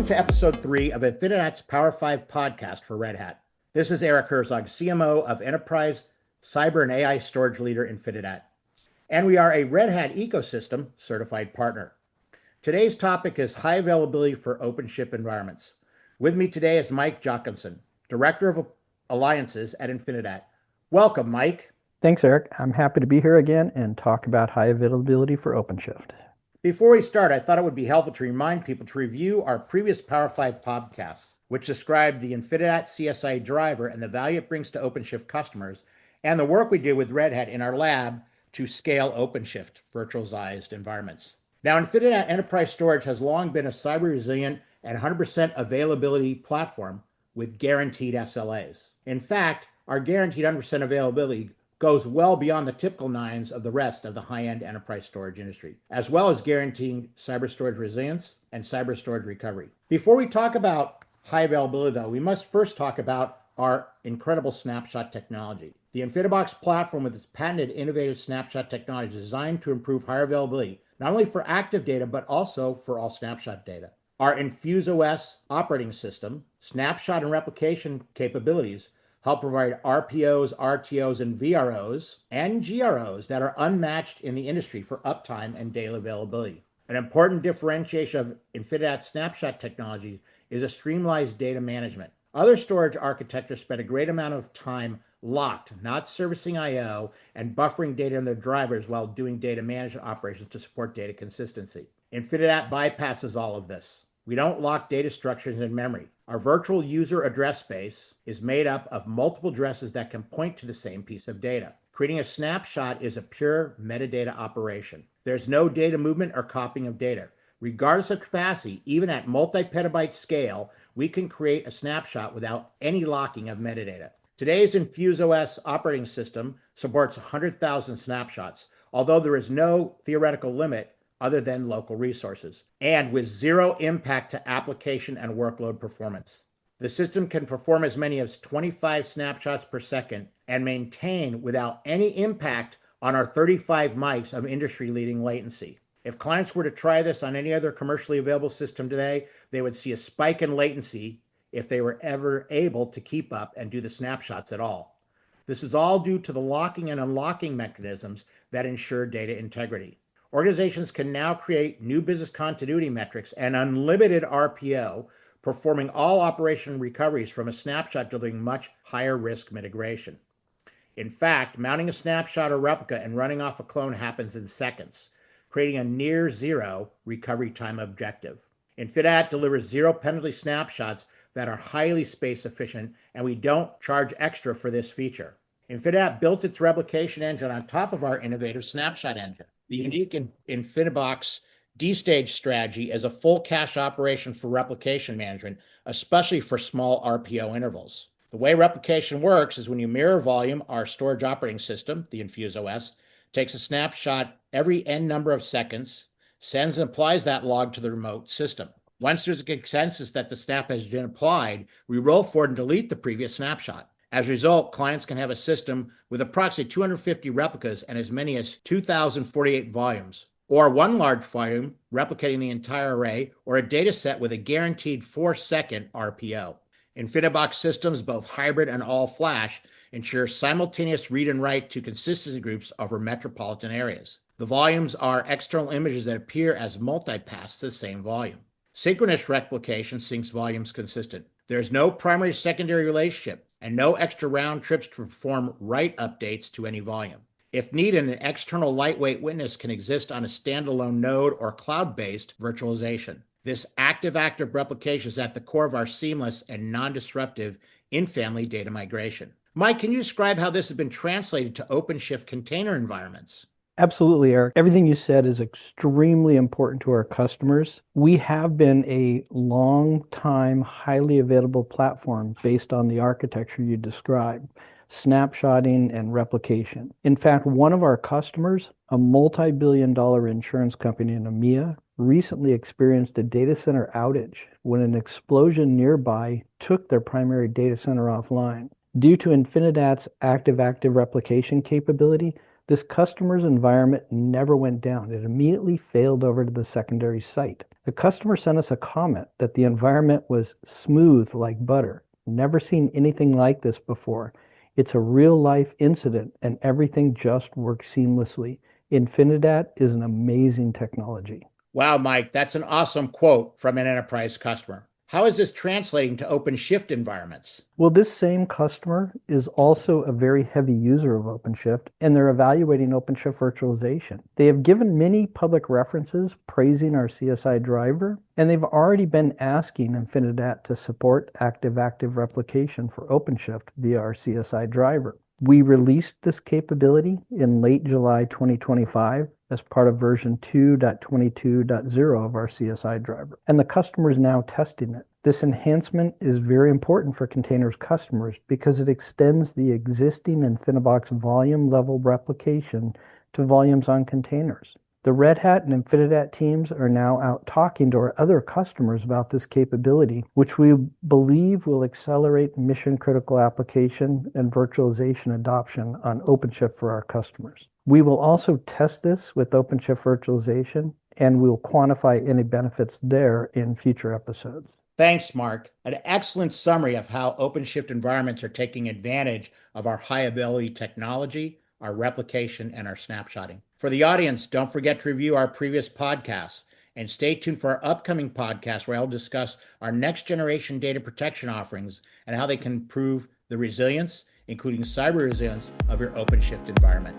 to episode 3 of Infinidat's Power 5 podcast for Red Hat. This is Eric Herzog, CMO of Enterprise Cyber and AI Storage Leader Infinidat. And we are a Red Hat ecosystem certified partner. Today's topic is high availability for OpenShift environments. With me today is Mike Jochimsen, Director of Alliances at Infinidat. Welcome, Mike. Thanks, Eric. I'm happy to be here again and talk about high availability for OpenShift. Before we start, I thought it would be helpful to remind people to review our previous Power 5 podcasts, which described the Infinidat CSI driver and the value it brings to OpenShift customers, and the work we did with Red Hat in our lab to scale OpenShift virtualized environments. Now, Infinidat Enterprise Storage has long been a cyber resilient and 100% availability platform with guaranteed SLAs. In fact, our guaranteed 100% availability goes well beyond the typical nines of the rest of the high-end enterprise storage industry, as well as guaranteeing cyber storage resilience and cyber storage recovery. Before we talk about high availability, though, we must first talk about our incredible snapshot technology. The InfiniBox platform with its patented innovative snapshot technology is designed to improve higher availability, not only for active data, but also for all snapshot data. Our InfuseOS operating system, snapshot and replication capabilities help provide RPOs, RTOs, and VROs and GROs that are unmatched in the industry for uptime and daily availability. An important differentiation of Infinidat snapshot technology is a streamlined data management. Other storage architectures spend a great amount of time locked, not servicing I/O and buffering data in their drivers while doing data management operations to support data consistency. Infinidat bypasses all of this. We don't lock data structures in memory. Our virtual user address space is made up of multiple addresses that can point to the same piece of data. Creating a snapshot is a pure metadata operation. There's no data movement or copying of data. Regardless of capacity, even at multi-petabyte scale, we can create a snapshot without any locking of metadata. Today's InfuseOS operating system supports 100,000 snapshots, although there is no theoretical limit other than local resources, and with zero impact to application and workload performance. The system can perform as many as 25 snapshots per second and maintain without any impact on our 35 mics of industry-leading latency. If clients were to try this on any other commercially available system today, they would see a spike in latency if they were ever able to keep up and do the snapshots at all. This is all due to the locking and unlocking mechanisms that ensure data integrity. Organizations can now create new business continuity metrics and unlimited RPO, performing all operation recoveries from a snapshot delivering much higher risk mitigation. In fact, mounting a snapshot or replica and running off a clone happens in seconds, creating a near zero recovery time objective. Infinidat delivers zero penalty snapshots that are highly space efficient, and we don't charge extra for this feature. Infinidat built its replication engine on top of our innovative snapshot engine. The unique InfiniBox D-stage strategy is a full cache operation for replication management, especially for small RPO intervals. The way replication works is when you mirror volume, our storage operating system, the InfuseOS, takes a snapshot every n number of seconds, sends and applies that log to the remote system. Once there's a consensus that the snap has been applied, we roll forward and delete the previous snapshot. As a result, clients can have a system with approximately 250 replicas and as many as 2,048 volumes, or one large volume replicating the entire array, or a data set with a guaranteed 4-second RPO. InfiniBox systems, both hybrid and all-flash, ensure simultaneous read and write to consistency groups over metropolitan areas. The volumes are external images that appear as multipaths to the same volume. Synchronous replication syncs volumes consistent. There's no primary-secondary relationship and no extra round trips to perform write updates to any volume. If needed, an external lightweight witness can exist on a standalone node or cloud-based virtualization. This active-active replication is at the core of our seamless and non-disruptive in-family data migration. Mike, can you describe how this has been translated to OpenShift container environments? Absolutely, Eric. Everything you said is extremely important to our customers. We have been a long time, highly available platform based on the architecture you described, snapshotting and replication. In fact, one of our customers, a multi-billion-dollar insurance company in EMEA, recently experienced a data center outage when an explosion nearby took their primary data center offline. Due to Infinidat's active-active replication capability, this customer's environment never went down. It immediately failed over to the secondary site. The customer sent us a comment that the environment was smooth like butter. Never seen anything like this before. It's a real life incident and everything just works seamlessly. Infinidat is an amazing technology. Wow, Mike, that's an awesome quote from an enterprise customer. How is this translating to OpenShift environments? Well, this same customer is also a very heavy user of OpenShift, and they're evaluating OpenShift virtualization. They have given many public references praising our CSI driver, and they've already been asking Infinidat to support active-active replication for OpenShift via our CSI driver. We released this capability in late July 2025 as part of version 2.22.0 of our CSI driver, and the customer is now testing it. This enhancement is very important for containers customers because it extends the existing InfiniBox volume level replication to volumes on containers. The Red Hat and Infinidat teams are now out talking to our other customers about this capability, which we believe will accelerate mission-critical application and virtualization adoption on OpenShift for our customers. We will also test this with OpenShift virtualization, and we'll quantify any benefits there in future episodes. Thanks, Mark. An excellent summary of how OpenShift environments are taking advantage of our high-availability technology, our replication, and our snapshotting. For the audience, don't forget to review our previous podcasts and stay tuned for our upcoming podcast where I'll discuss our next generation data protection offerings and how they can improve the resilience, including cyber resilience, of your OpenShift environment.